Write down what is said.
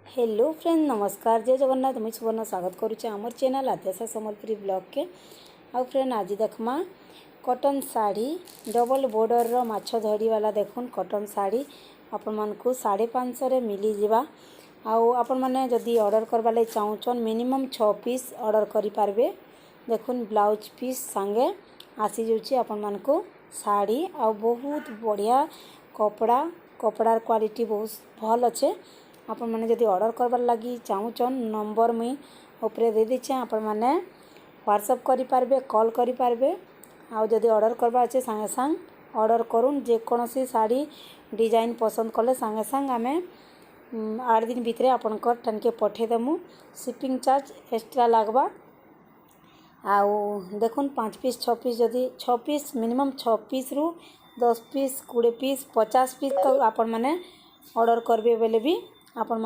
Hello friend नमस्कार जय जगन्नाथ मुझे सुवर्ण स्वागत करुचे आमर चैनल आद्याशा सम्बलपुरी ब्लॉग के आउ फ्रेंड आज देखमा कॉटन साड़ी डबल बॉर्डर रो माछ धड़ी वाला देखुन कॉटन साड़ी आपण मानकु 550 रे मिली जिबा आउ आपण माने जदी ऑर्डर करबा ले चाहुचन मिनिमम 6 पीस ऑर्डर करि पारबे। देखुन ब्लाउज पीस संगे आसी जाउची आपण मानकु साड़ी आउ बहुत बढ़िया कपड़ार क्वालिटी बहुत भल अच्छे। आपण माने जदी ऑर्डर करबार लगी चाहुचन नंबर मुई ऊपर दे देछे आपण माने व्हाट्सएप करि पारबे कॉल करि पारबे। आ जदी ऑर्डर करबा अच्छे संगे संग ऑर्डर करूँ जे कोनोसी साड़ी डिजाइन पसंद कले संगे संग आमे 8 दिन भितरे आपनकर टनके पठे देमु। शिपिंग चार्ज एक्स्ट्रा लागबा। आउ देखुन 5 पीस 6 पीस जदी 6 पीस मिनिमम 6 पीस रु 10 पीस 20 पीस 50 पीस तो आपण माने ऑर्डर करबे बेले भी आपण